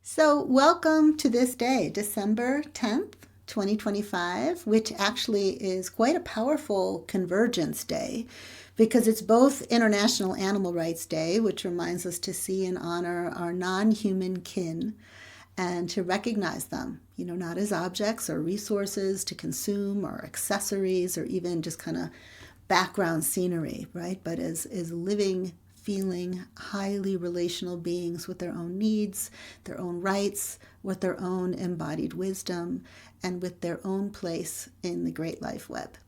So, welcome to this day, December 10th, 2025, which actually is quite a powerful convergence day because it's both International Animal Rights Day, which reminds us to see and honor our non human kin and to recognize them, not as objects or resources to consume or accessories or even just kind of background scenery, right? But as living, feeling, highly relational beings with their own needs, their own rights, with their own embodied wisdom, and with their own place in the great life web.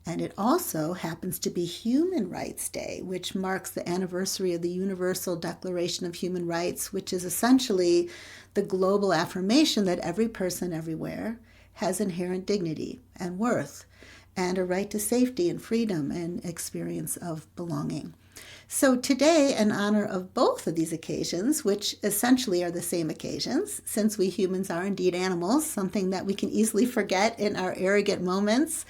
And it also happens to be Human Rights Day, which marks the anniversary of the Universal Declaration of Human Rights, which is essentially the global affirmation that every person everywhere has inherent dignity and worth and a right to safety and freedom and experience of belonging. So today, in honor of both of these occasions, which essentially are the same occasions, since we humans are indeed animals, something that we can easily forget in our arrogant moments,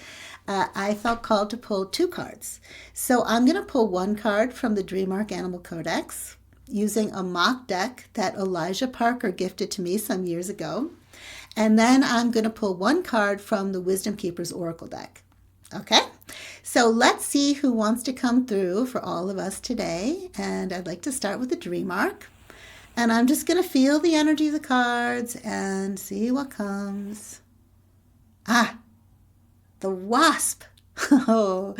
I felt called to pull two cards. So I'm going to pull one card from the Dreamark Animal Codex using a mock deck that Elijah Parker gifted to me some years ago. And then I'm going to pull one card from the Wisdom Keeper's Oracle deck. Okay, so let's see who wants to come through for all of us today. And I'd like to start with the Dreamark. And I'm just going to feel the energy of the cards and see what comes. The Wasp. Oh,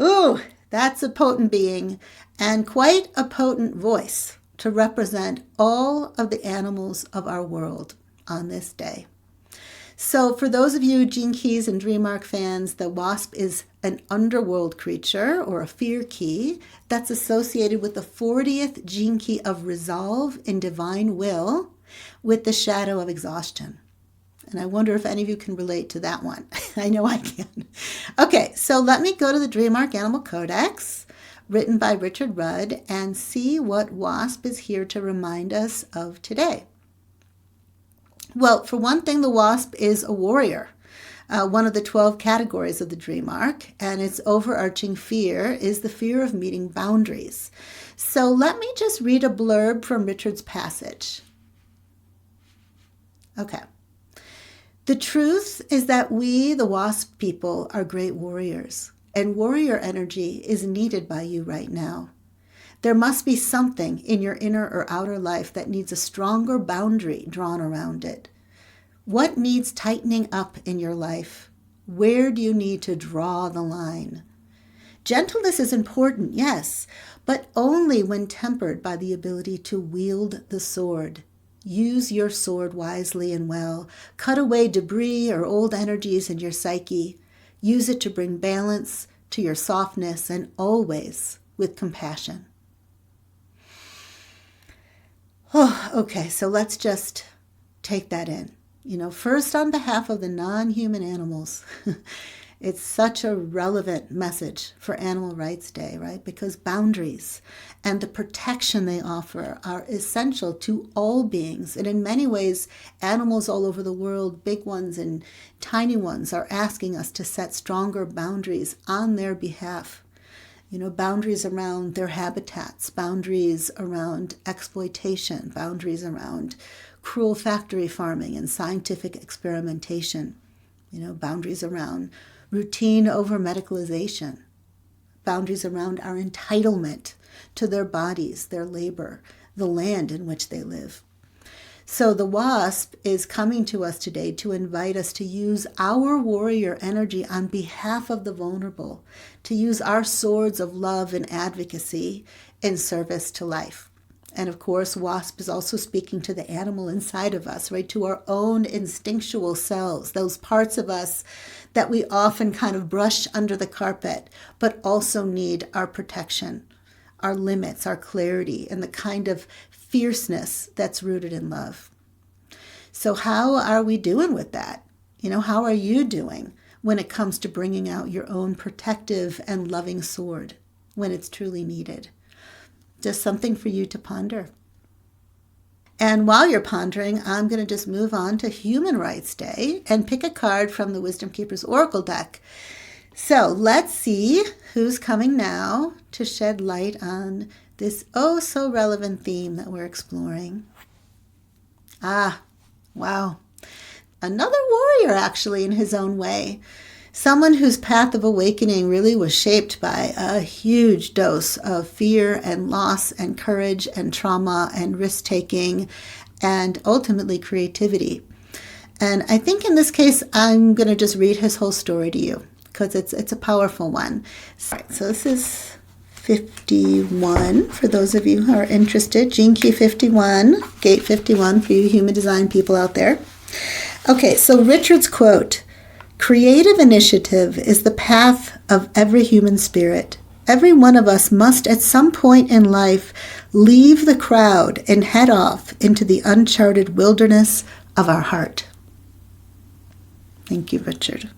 ooh, that's a potent being and quite a potent voice to represent all of the animals of our world on this day. So for those of you Gene Keys and Dreamark fans, the Wasp is an underworld creature or a fear key that's associated with the 40th gene key of resolve in divine will with the shadow of exhaustion. And I wonder if any of you can relate to that one. I know I can. Okay, so let me go to the Dreamark Animal Codex, written by Richard Rudd, and see what Wasp is here to remind us of today. Well, for one thing, the Wasp is a warrior, one of the 12 categories of the Dreamark, and its overarching fear is the fear of meeting boundaries. So let me just read a blurb from Richard's passage. Okay. The truth is that we, the Wasp people, are great warriors, and warrior energy is needed by you right now. There must be something in your inner or outer life that needs a stronger boundary drawn around it. What needs tightening up in your life? Where do you need to draw the line? Gentleness is important, yes, but only when tempered by the ability to wield the sword. Use your sword wisely and well. Cut away debris or old energies in your psyche. Use it to bring balance to your softness and always with compassion. Oh, okay, so let's just take that in. First on behalf of the non-human animals, it's such a relevant message for Animal Rights Day, right? Because boundaries and the protection they offer are essential to all beings. And in many ways, animals all over the world, big ones and tiny ones, are asking us to set stronger boundaries on their behalf. Boundaries around their habitats, boundaries around exploitation, boundaries around cruel factory farming and scientific experimentation, boundaries around routine over medicalization, boundaries around our entitlement to their bodies, their labor, the land in which they live. So the Wasp is coming to us today to invite us to use our warrior energy on behalf of the vulnerable, to use our swords of love and advocacy in service to life. And of course, Wasp is also speaking to the animal inside of us, right? To our own instinctual selves, those parts of us that we often kind of brush under the carpet, but also need our protection, our limits, our clarity, and the kind of fierceness that's rooted in love. So how are we doing with that? How are you doing when it comes to bringing out your own protective and loving sword when it's truly needed? Just something for you to ponder. And while you're pondering, I'm going to just move on to Human Rights Day and pick a card from the Wisdom Keeper's Oracle deck. So let's see who's coming now to shed light on this oh so relevant theme that we're exploring. Ah, wow. Another warrior, actually, in his own way. Someone whose path of awakening really was shaped by a huge dose of fear and loss and courage and trauma and risk-taking and ultimately creativity. And I think in this case, I'm going to just read his whole story to you because it's a powerful one. So this is 51 for those of you who are interested. Gene Key 51, Gate 51 for you human design people out there. Okay, so Richard's quote, "Creative initiative is the path of every human spirit. Every one of us must at some point in life leave the crowd and head off into the uncharted wilderness of our heart." Thank you, Richard.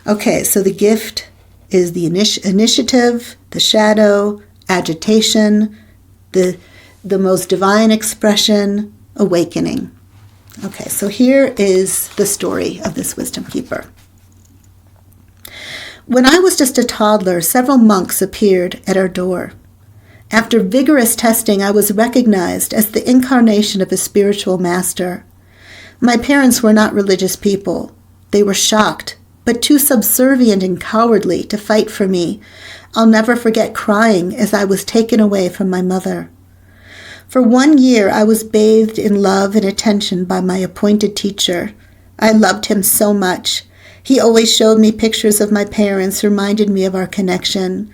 Okay, so the gift is the initiative, the shadow, agitation, the most divine expression, awakening. Okay, so here is the story of this wisdom keeper. When I was just a toddler, several monks appeared at our door. After vigorous testing, I was recognized as the incarnation of a spiritual master. My parents were not religious people. They were shocked, but too subservient and cowardly to fight for me. I'll never forget crying as I was taken away from my mother. For 1 year, I was bathed in love and attention by my appointed teacher. I loved him so much. He always showed me pictures of my parents, reminded me of our connection.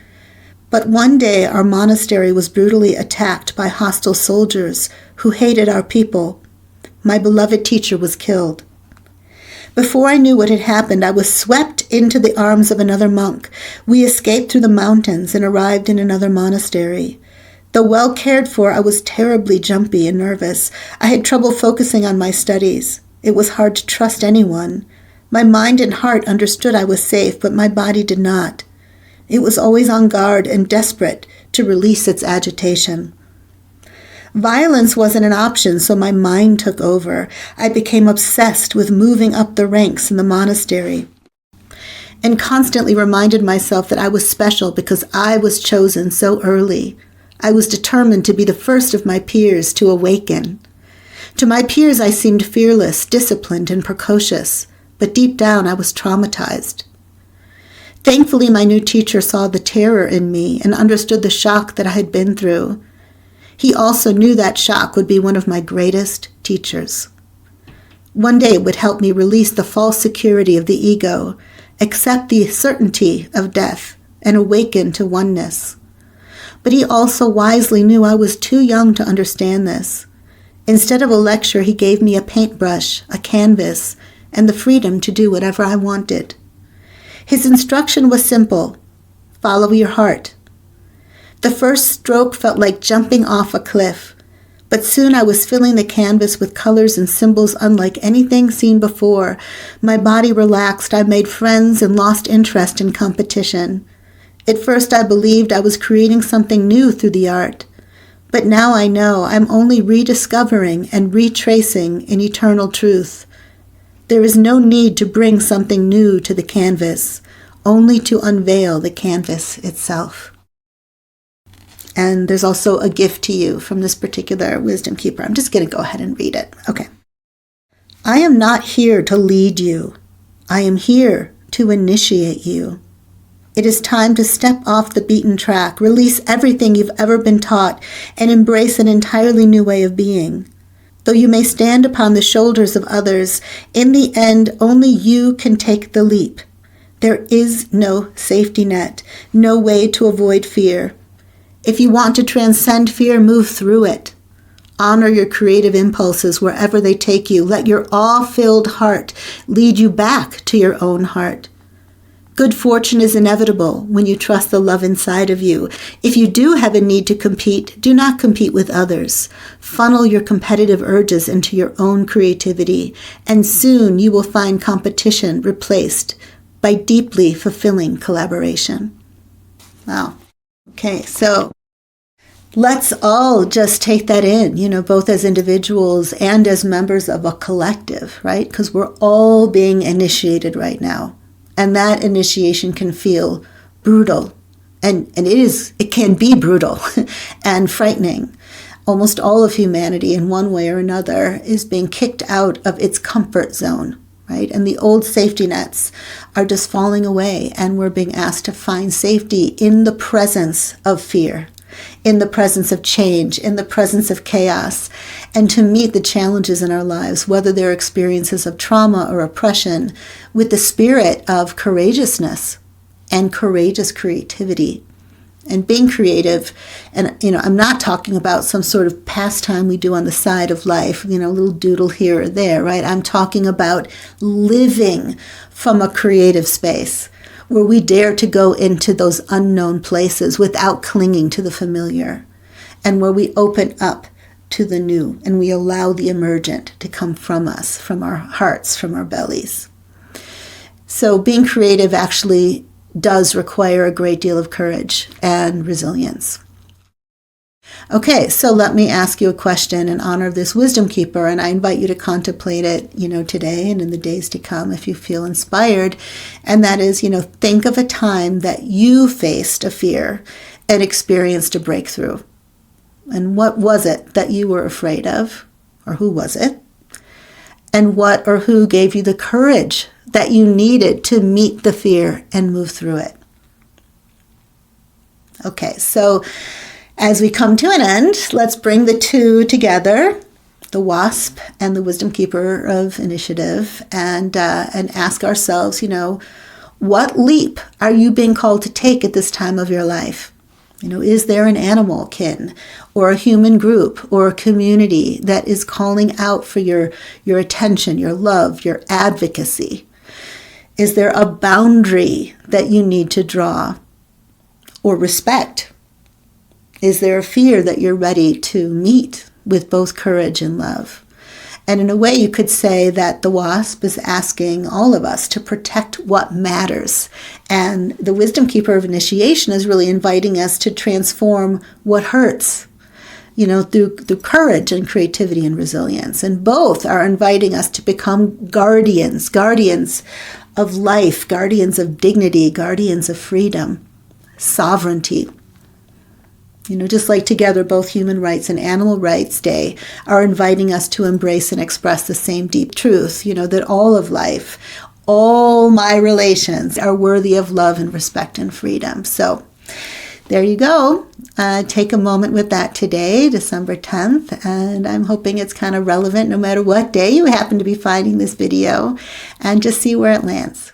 But one day, our monastery was brutally attacked by hostile soldiers who hated our people. My beloved teacher was killed. Before I knew what had happened, I was swept into the arms of another monk. We escaped through the mountains and arrived in another monastery. Though well cared for, I was terribly jumpy and nervous. I had trouble focusing on my studies. It was hard to trust anyone. My mind and heart understood I was safe, but my body did not. It was always on guard and desperate to release its agitation. Violence wasn't an option, so my mind took over. I became obsessed with moving up the ranks in the monastery and constantly reminded myself that I was special because I was chosen so early. I was determined to be the first of my peers to awaken. To my peers, I seemed fearless, disciplined, and precocious, but deep down I was traumatized. Thankfully, my new teacher saw the terror in me and understood the shock that I had been through. He also knew that shock would be one of my greatest teachers. One day it would help me release the false security of the ego, accept the certainty of death, and awaken to oneness. But he also wisely knew I was too young to understand this. Instead of a lecture, he gave me a paintbrush, a canvas, and the freedom to do whatever I wanted. His instruction was simple: follow your heart. The first stroke felt like jumping off a cliff, but soon I was filling the canvas with colors and symbols unlike anything seen before. My body relaxed, I made friends and lost interest in competition. At first I believed I was creating something new through the art, but now I know I'm only rediscovering and retracing an eternal truth. There is no need to bring something new to the canvas, only to unveil the canvas itself. And there's also a gift to you from this particular wisdom keeper. I'm just going to go ahead and read it. Okay. I am not here to lead you. I am here to initiate you. It is time to step off the beaten track, release everything you've ever been taught, and embrace an entirely new way of being. Though you may stand upon the shoulders of others, in the end, only you can take the leap. There is no safety net, no way to avoid fear. If you want to transcend fear, move through it. Honor your creative impulses wherever they take you. Let your awe-filled heart lead you back to your own heart. Good fortune is inevitable when you trust the love inside of you. If you do have a need to compete, do not compete with others. Funnel your competitive urges into your own creativity, and soon you will find competition replaced by deeply fulfilling collaboration. Wow. Okay, so let's all just take that in, both as individuals and as members of a collective, right? Because we're all being initiated right now. And that initiation can feel brutal. And it can be brutal and frightening. almost all of humanity in one way or another is being kicked out of its comfort zone, right? And the old safety nets are just falling away, and we're being asked to find safety in the presence of fear, in the presence of change, in the presence of chaos, and to meet the challenges in our lives, whether they're experiences of trauma or oppression, with the spirit of courageousness and courageous creativity. And being creative, and I'm not talking about some sort of pastime we do on the side of life, a little doodle here or there, right? I'm talking about living from a creative space where we dare to go into those unknown places without clinging to the familiar, and where we open up to the new and we allow the emergent to come from us, from our hearts, from our bellies. So being creative actually does require a great deal of courage and resilience. Okay, so let me ask you a question in honor of this wisdom keeper, and I invite you to contemplate it, today and in the days to come if you feel inspired. And that is, think of a time that you faced a fear and experienced a breakthrough. And what was it that you were afraid of? Or who was it? And what or who gave you the courage that you needed to meet the fear and move through it? Okay, so as we come to an end, let's bring the two together, the WASP and the Wisdom Keeper of Initiative, and ask ourselves, what leap are you being called to take at this time of your life? Is there an animal kin or a human group or a community that is calling out for your attention, your love, your advocacy? Is there a boundary that you need to draw or respect? Is there a fear that you're ready to meet with both courage and love? And in a way, you could say that the WASP is asking all of us to protect what matters. And the Wisdom Keeper of Initiation is really inviting us to transform what hurts, through courage and creativity and resilience. And both are inviting us to become guardians of life, guardians of dignity, guardians of freedom, sovereignty. Just like together, both Human Rights and Animal Rights Day are inviting us to embrace and express the same deep truth, that all of life, all my relations are worthy of love and respect and freedom. So there you go. Take a moment with that today, December 10th, and I'm hoping it's kind of relevant no matter what day you happen to be finding this video, and just see where it lands.